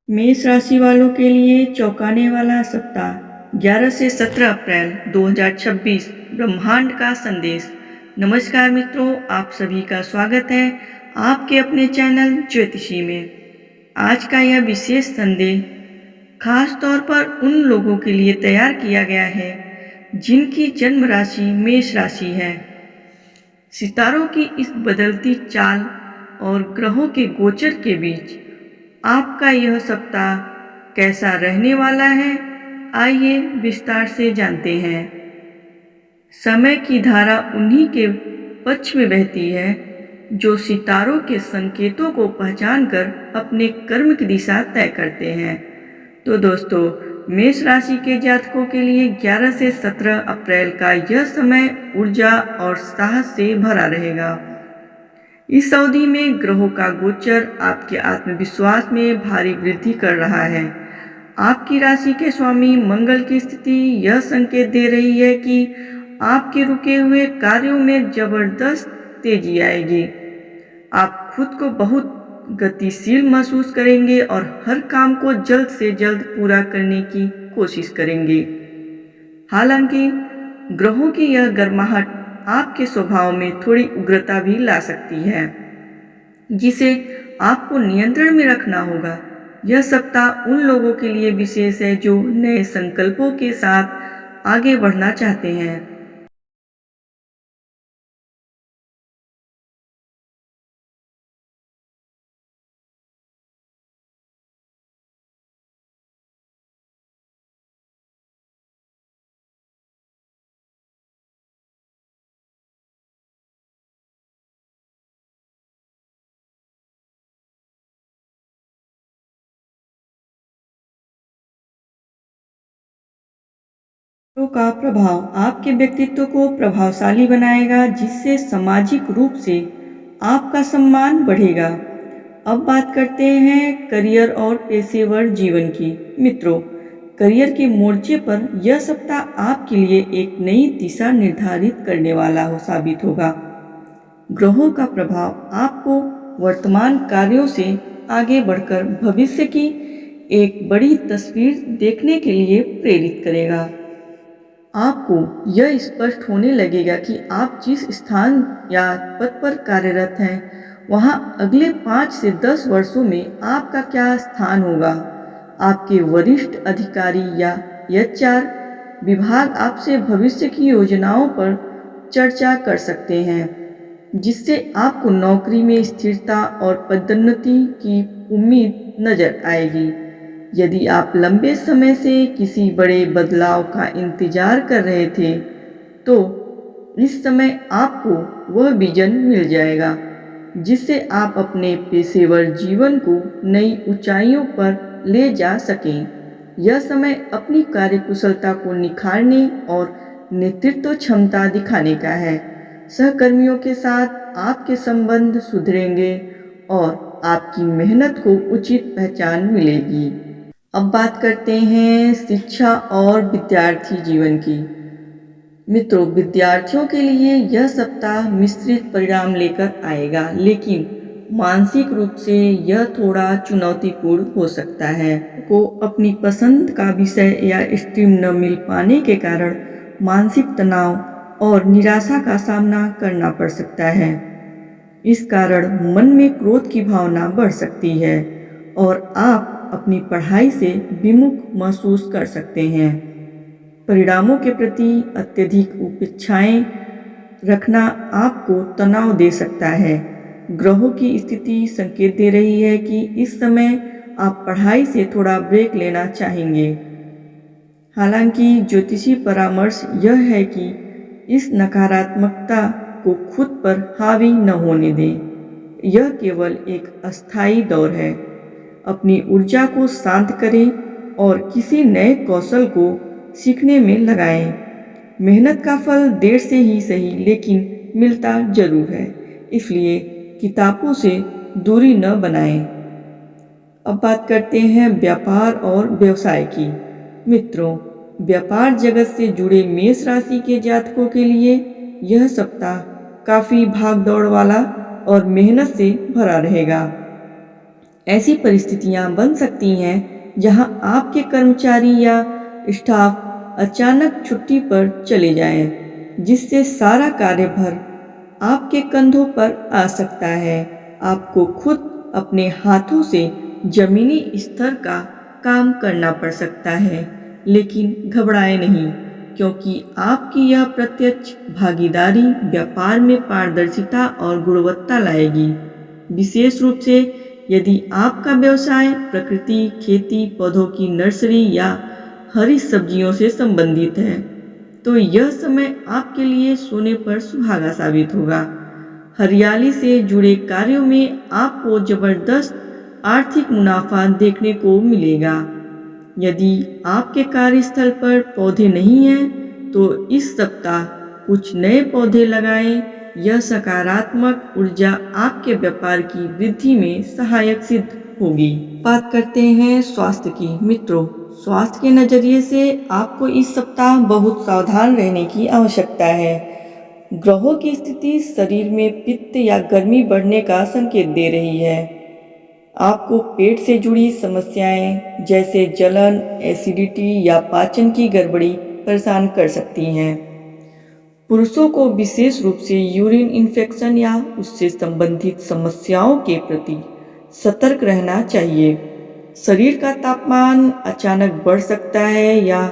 मेष राशि वालों के लिए चौंकाने वाला सप्ताह 11 से 17 अप्रैल 2026 ब्रह्मांड का संदेश। नमस्कार मित्रों, आप सभी का स्वागत है आपके अपने चैनल ज्योतिषी में। आज का यह विशेष संदेश खास तौर पर उन लोगों के लिए तैयार किया गया है जिनकी जन्म राशि मेष राशि है। सितारों की इस बदलती चाल और ग्रहों के गोचर के बीच आपका यह सप्ताह कैसा रहने वाला है, आइए विस्तार से जानते हैं। समय की धारा उन्हीं के पक्ष में बहती है जो सितारों के संकेतों को पहचानकर अपने कर्म की दिशा तय करते हैं। तो दोस्तों, मेष राशि के जातकों के लिए 11 से 17 अप्रैल का यह समय ऊर्जा और साहस से भरा रहेगा। इस अवधि में ग्रहों का गोचर आपके आत्मविश्वास में भारी वृद्धि कर रहा है। आपकी राशि के स्वामी मंगल की स्थिति यह संकेत दे रही है कि आपके रुके हुए कार्यों में जबरदस्त तेजी आएगी। आप खुद को बहुत गतिशील महसूस करेंगे और हर काम को जल्द से जल्द पूरा करने की कोशिश करेंगे। हालांकि ग्रहों की यह गर्माहट आपके स्वभाव में थोड़ी उग्रता भी ला सकती है, जिसे आपको नियंत्रण में रखना होगा। यह सप्ताह उन लोगों के लिए विशेष है जो नए संकल्पों के साथ आगे बढ़ना चाहते हैं। का प्रभाव आपके व्यक्तित्व को प्रभावशाली बनाएगा, जिससे सामाजिक रूप से आपका सम्मान बढ़ेगा। अब बात करते हैं करियर और पेशेवर जीवन की। मित्रों, करियर के मोर्चे पर यह सप्ताह आपके लिए एक नई दिशा निर्धारित करने वाला साबित होगा। ग्रहों का प्रभाव आपको वर्तमान कार्यों से आगे बढ़कर भविष्य की एक बड़ी तस्वीर देखने के लिए प्रेरित करेगा। आपको यह स्पष्ट होने लगेगा कि आप जिस स्थान या पद पर कार्यरत हैं, वहां अगले 5 से 10 वर्षों में आपका क्या स्थान होगा। आपके वरिष्ठ अधिकारी या एचआर विभाग आपसे भविष्य की योजनाओं पर चर्चा कर सकते हैं, जिससे आपको नौकरी में स्थिरता और पदोन्नति की उम्मीद नजर आएगी। यदि आप लंबे समय से किसी बड़े बदलाव का इंतजार कर रहे थे, तो इस समय आपको वह विजन मिल जाएगा, जिससे आप अपने पेशेवर जीवन को नई ऊंचाइयों पर ले जा सकें। यह समय अपनी कार्यकुशलता को निखारने और नेतृत्व क्षमता दिखाने का है। सहकर्मियों के साथ आपके संबंध सुधरेंगे और आपकी मेहनत को उचित पहचान मिलेगी। अब बात करते हैं शिक्षा और विद्यार्थी जीवन की। मित्रों, विद्यार्थियों के लिए यह सप्ताह मिश्रित परिणाम लेकर आएगा, लेकिन मानसिक रूप से यह थोड़ा चुनौतीपूर्ण हो सकता है। को अपनी पसंद का विषय या स्ट्रीम न मिल पाने के कारण मानसिक तनाव और निराशा का सामना करना पड़ सकता है। इस कारण मन में क्रोध की भावना बढ़ सकती है और आप अपनी पढ़ाई से विमुख महसूस कर सकते हैं। परिणामों के प्रति अत्यधिक अपेक्षाएं रखना आपको तनाव दे सकता है। ग्रहों की स्थिति संकेत दे रही है कि इस समय आप पढ़ाई से थोड़ा ब्रेक लेना चाहेंगे। हालांकि ज्योतिषी परामर्श यह है कि इस नकारात्मकता को खुद पर हावी न होने दें। यह केवल एक अस्थायी दौर है। अपनी ऊर्जा को शांत करें और किसी नए कौशल को सीखने में लगाएं। मेहनत का फल देर से ही सही, लेकिन मिलता जरूर है, इसलिए किताबों से दूरी न बनाएं। अब बात करते हैं व्यापार और व्यवसाय की। मित्रों, व्यापार जगत से जुड़े मेष राशि के जातकों के लिए यह सप्ताह काफ़ी भाग दौड़ वाला और मेहनत से भरा रहेगा। ऐसी परिस्थितियां बन सकती हैं जहां आपके कर्मचारी या स्टाफ अचानक छुट्टी पर चले जाएं, जिससे सारा कार्यभार आपके कंधों पर आ सकता है। आपको खुद अपने हाथों से जमीनी स्तर का काम करना पड़ सकता है, लेकिन घबराएं नहीं, क्योंकि आपकी यह प्रत्यक्ष भागीदारी व्यापार में पारदर्शिता और गुणवत्ता लाएगी। विशेष रूप से यदि आपका व्यवसाय प्रकृति, खेती, पौधों की नर्सरी या हरी सब्जियों से संबंधित है, तो यह समय आपके लिए सोने पर सुहागा साबित होगा। हरियाली से जुड़े कार्यों में आपको जबरदस्त आर्थिक मुनाफा देखने को मिलेगा। यदि आपके कार्यस्थल पर पौधे नहीं हैं, तो इस सप्ताह कुछ नए पौधे लगाएं। यह सकारात्मक ऊर्जा आपके व्यापार की वृद्धि में सहायक सिद्ध होगी। बात करते हैं स्वास्थ्य की। मित्रों, स्वास्थ्य के नजरिए से आपको इस सप्ताह बहुत सावधान रहने की आवश्यकता है। ग्रहों की स्थिति शरीर में पित्त या गर्मी बढ़ने का संकेत दे रही है। आपको पेट से जुड़ी समस्याएं जैसे जलन, एसिडिटी या पाचन की गड़बड़ी परेशान कर सकती हैं। पुरुषों को विशेष रूप से यूरिन इन्फेक्शन या उससे संबंधित समस्याओं के प्रति सतर्क रहना चाहिए। शरीर का तापमान अचानक बढ़ सकता है या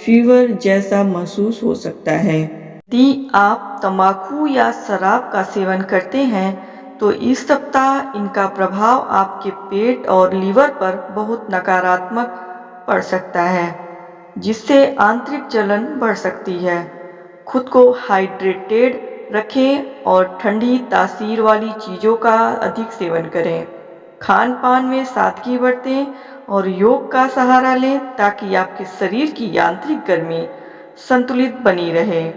फीवर जैसा महसूस हो सकता है। यदि आप तंबाकू या शराब का सेवन करते हैं, तो इस सप्ताह इनका प्रभाव आपके पेट और लीवर पर बहुत नकारात्मक पड़ सकता है, जिससे आंतरिक जलन बढ़ सकती है। खुद को हाइड्रेटेड रखें और ठंडी तासीर वाली चीज़ों का अधिक सेवन करें। खान पान में सादगी बरतें और योग का सहारा लें ताकि आपके शरीर की यांत्रिक गर्मी संतुलित बनी रहे।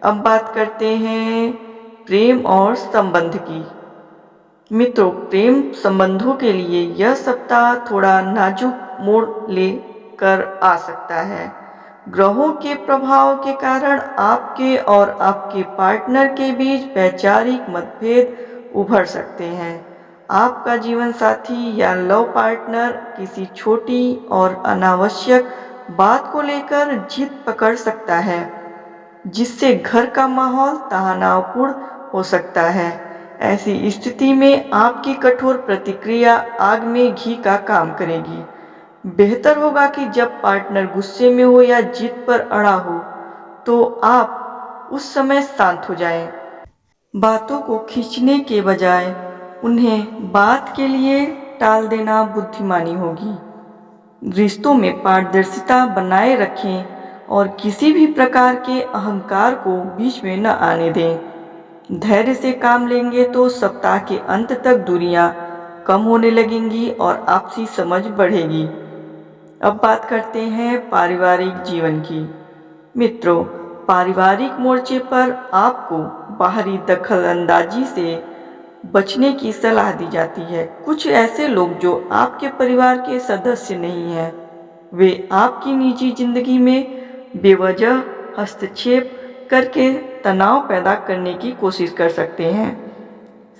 अब बात करते हैं प्रेम और संबंध की। मित्रों, प्रेम संबंधों के लिए यह सप्ताह थोड़ा नाजुक मोड़ लेकर आ सकता है। ग्रहों के प्रभाव के कारण आपके और आपके पार्टनर के बीच वैचारिक मतभेद उभर सकते हैं। आपका जीवन साथी या लव पार्टनर किसी छोटी और अनावश्यक बात को लेकर जिद पकड़ सकता है, जिससे घर का माहौल तनावपूर्ण हो सकता है। ऐसी स्थिति में आपकी कठोर प्रतिक्रिया आग में घी का काम करेगी। बेहतर होगा कि जब पार्टनर गुस्से में हो या जिद पर अड़ा हो, तो आप उस समय शांत हो जाएं। बातों को खींचने के बजाय उन्हें बात के लिए टाल देना बुद्धिमानी होगी। रिश्तों में पारदर्शिता बनाए रखें और किसी भी प्रकार के अहंकार को बीच में न आने दें। धैर्य से काम लेंगे तो सप्ताह के अंत तक दूरियां कम होने लगेंगी और आपसी समझ बढ़ेगी। अब बात करते हैं पारिवारिक जीवन की। मित्रों, पारिवारिक मोर्चे पर आपको बाहरी दखल अंदाजी से बचने की सलाह दी जाती है। कुछ ऐसे लोग जो आपके परिवार के सदस्य नहीं हैं, वे आपकी निजी जिंदगी में बेवजह हस्तक्षेप करके तनाव पैदा करने की कोशिश कर सकते हैं।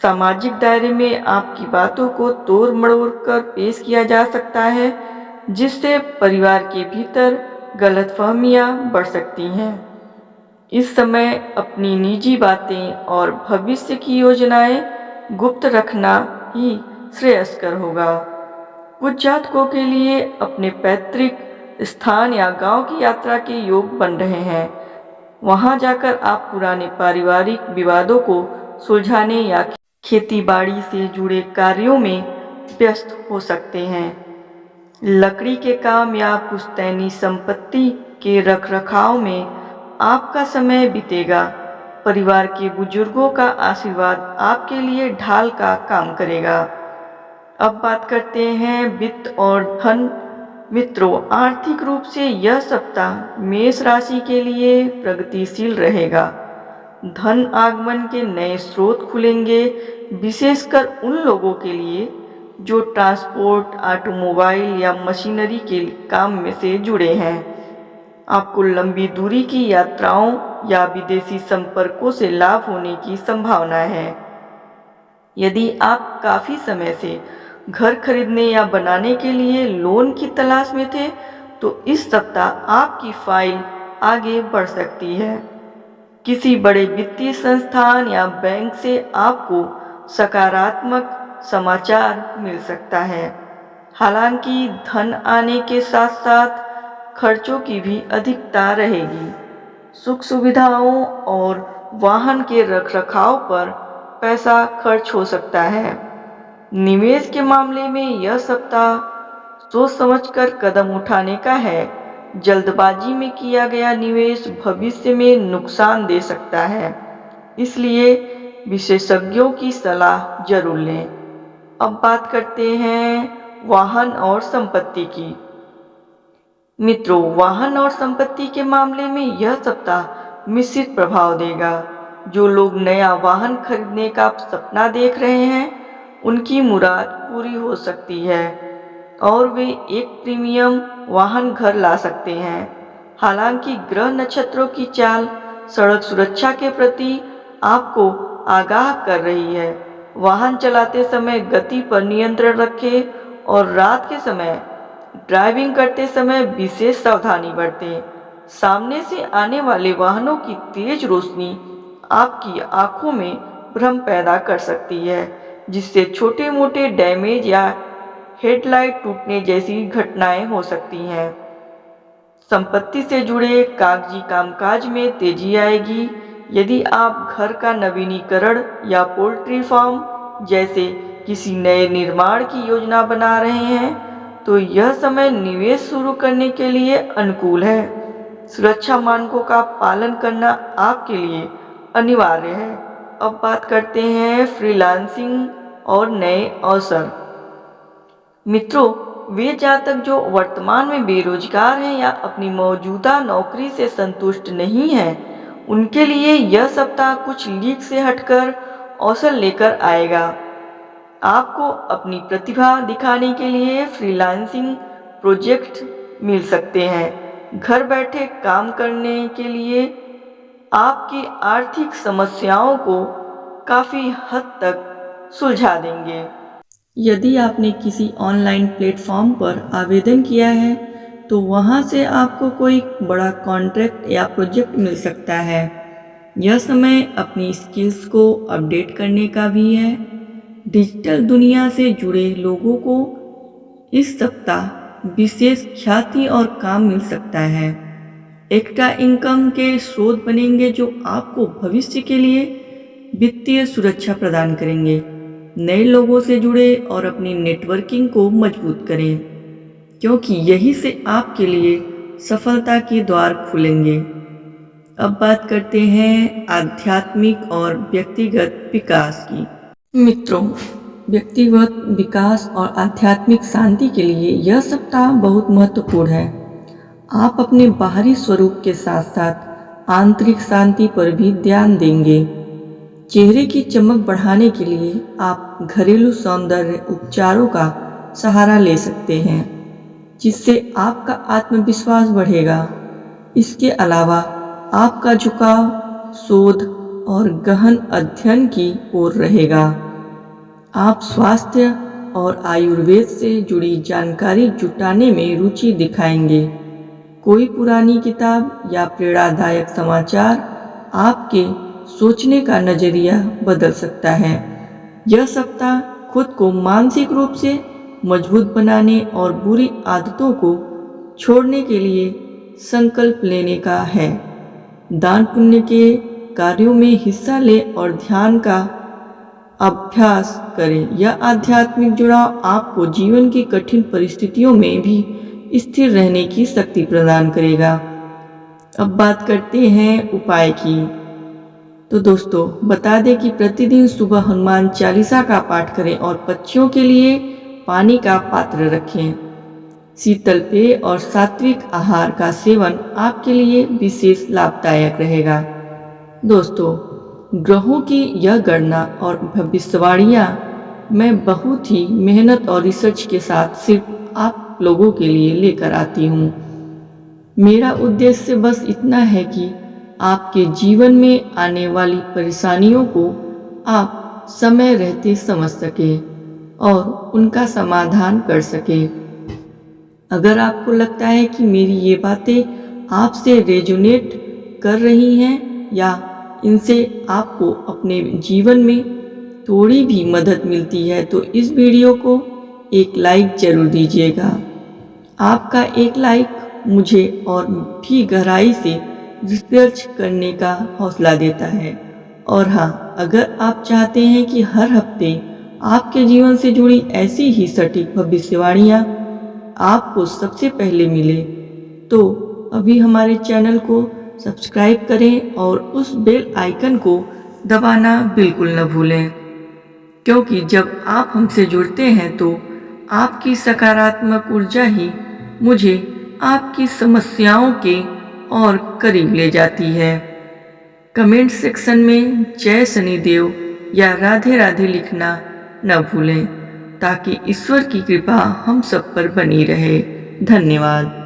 सामाजिक दायरे में आपकी बातों को तोड़ मरोड़ कर पेश किया जा सकता है, जिससे परिवार के भीतर गलतफहमियां बढ़ सकती हैं। इस समय अपनी निजी बातें और भविष्य की योजनाएं गुप्त रखना ही श्रेयस्कर होगा। कुछ जातकों के लिए अपने पैतृक स्थान या गांव की यात्रा के योग बन रहे हैं। वहां जाकर आप पुराने पारिवारिक विवादों को सुलझाने या खेती-बाड़ी से जुड़े कार्यों में व्यस्त हो सकते हैं। लकड़ी के काम या पुश्तैनी संपत्ति के रखरखाव में आपका समय बीतेगा। परिवार के बुजुर्गों का आशीर्वाद आपके लिए ढाल का काम करेगा। अब बात करते हैं वित्त और धन। मित्रों, आर्थिक रूप से यह सप्ताह मेष राशि के लिए प्रगतिशील रहेगा। धन आगमन के नए स्रोत खुलेंगे, विशेषकर उन लोगों के लिए जो ट्रांसपोर्ट, ऑटोमोबाइल या मशीनरी के काम में से जुड़े हैं। आपको लंबी दूरी की यात्राओं या विदेशी संपर्कों से लाभ होने की संभावना है। यदि आप काफ़ी समय से घर खरीदने या बनाने के लिए लोन की तलाश में थे तो इस सप्ताह आपकी फाइल आगे बढ़ सकती है। किसी बड़े वित्तीय संस्थान या बैंक से आपको सकारात्मक समाचार मिल सकता है। हालांकि धन आने के साथ साथ खर्चों की भी अधिकता रहेगी। सुख सुविधाओं और वाहन के रखरखाव पर पैसा खर्च हो सकता है। निवेश के मामले में यह सप्ताह सोच समझकर कदम उठाने का है। जल्दबाजी में किया गया निवेश भविष्य में नुकसान दे सकता है, इसलिए विशेषज्ञों की सलाह जरूर लें। अब बात करते हैं वाहन और संपत्ति की। मित्रों, वाहन और संपत्ति के मामले में यह सप्ताह मिश्रित प्रभाव देगा। जो लोग नया वाहन खरीदने का सपना देख रहे हैं, उनकी मुराद पूरी हो सकती है और वे एक प्रीमियम वाहन घर ला सकते हैं। हालांकि ग्रह नक्षत्रों की चाल सड़क सुरक्षा के प्रति आपको आगाह कर रही है। वाहन चलाते समय गति पर नियंत्रण रखें और रात के समय ड्राइविंग करते समय विशेष सावधानी बरतें। सामने से आने वाले वाहनों की तेज रोशनी आपकी आंखों में भ्रम पैदा कर सकती है, जिससे छोटे मोटे डैमेज या हेडलाइट टूटने जैसी घटनाएं हो सकती हैं। संपत्ति से जुड़े कागजी कामकाज में तेजी आएगी। यदि आप घर का नवीनीकरण या पोल्ट्री फार्म जैसे किसी नए निर्माण की योजना बना रहे हैं, तो यह समय निवेश शुरू करने के लिए अनुकूल है। सुरक्षा मानकों का पालन करना आपके लिए अनिवार्य है। अब बात करते हैं फ्रीलांसिंग और नए अवसर। मित्रों, वे जातक जो वर्तमान में बेरोजगार हैं या अपनी मौजूदा नौकरी से संतुष्ट नहीं हैं, उनके लिए यह सप्ताह कुछ लीक से हटकर अवसर लेकर आएगा। आपको अपनी प्रतिभा दिखाने के लिए फ्रीलांसिंग प्रोजेक्ट मिल सकते हैं। घर बैठे काम करने के लिए आपकी आर्थिक समस्याओं को काफ़ी हद तक सुलझा देंगे। यदि आपने किसी ऑनलाइन प्लेटफॉर्म पर आवेदन किया है तो वहां से आपको कोई बड़ा कॉन्ट्रैक्ट या प्रोजेक्ट मिल सकता है। यह समय अपनी स्किल्स को अपडेट करने का भी है। डिजिटल दुनिया से जुड़े लोगों को इस सप्ताह विशेष ख्याति और काम मिल सकता है। एक्स्ट्रा इनकम के स्रोत बनेंगे जो आपको भविष्य के लिए वित्तीय सुरक्षा प्रदान करेंगे। नए लोगों से जुड़े और अपनी नेटवर्किंग को मजबूत करें, क्योंकि यही से आपके लिए सफलता के द्वार खुलेंगे। अब बात करते हैं आध्यात्मिक और व्यक्तिगत विकास की। मित्रों, व्यक्तिगत विकास और आध्यात्मिक शांति के लिए यह सप्ताह बहुत महत्वपूर्ण है। आप अपने बाहरी स्वरूप के साथ साथ आंतरिक शांति पर भी ध्यान देंगे। चेहरे की चमक बढ़ाने के लिए आप घरेलू सौंदर्य उपचारों का सहारा ले सकते हैं, जिससे आपका आत्मविश्वास बढ़ेगा। इसके अलावा आपका झुकाव शोध और गहन अध्ययन की ओर रहेगा। आप स्वास्थ्य और आयुर्वेद से जुड़ी जानकारी जुटाने में रुचि दिखाएंगे। कोई पुरानी किताब या प्रेरणादायक समाचार आपके सोचने का नजरिया बदल सकता है। यह सप्ताह खुद को मानसिक रूप से मजबूत बनाने और बुरी आदतों को छोड़ने के लिए संकल्प लेने का है। दान पुण्य के कार्यों में हिस्सा लें और ध्यान का अभ्यास करें। यह आध्यात्मिक जुड़ाव आपको जीवन की कठिन परिस्थितियों में भी स्थिर रहने की शक्ति प्रदान करेगा। अब बात करते हैं उपाय की। तो दोस्तों, बता दें कि प्रतिदिन सुबह हनुमान चालीसा का पाठ करें और पक्षियों के लिए पानी का पात्र रखें। शीतल पेय और सात्विक आहार का सेवन आपके लिए विशेष लाभदायक रहेगा। दोस्तों, ग्रहों की यह गणना और भविष्यवाणियाँ मैं बहुत ही मेहनत और रिसर्च के साथ सिर्फ आप लोगों के लिए लेकर आती हूँ। मेरा उद्देश्य बस इतना है कि आपके जीवन में आने वाली परेशानियों को आप समय रहते समझ सकें और उनका समाधान कर सके। अगर आपको लगता है कि मेरी ये बातें आपसे रेजोनेट कर रही हैं या इनसे आपको अपने जीवन में थोड़ी भी मदद मिलती है तो इस वीडियो को एक लाइक ज़रूर दीजिएगा। आपका एक लाइक मुझे और भी गहराई से रिसर्च करने का हौसला देता है। और हाँ, अगर आप चाहते हैं कि हर हफ्ते आपके जीवन से जुड़ी ऐसी ही सटीक भविष्यवाणियाँ आपको सबसे पहले मिले तो अभी हमारे चैनल को सब्सक्राइब करें और उस बेल आइकन को दबाना बिल्कुल न भूलें, क्योंकि जब आप हमसे जुड़ते हैं तो आपकी सकारात्मक ऊर्जा ही मुझे आपकी समस्याओं के और करीब ले जाती है। कमेंट सेक्शन में जय शनिदेव या राधे राधे लिखना न भूलें ताकि ईश्वर की कृपा हम सब पर बनी रहे। धन्यवाद।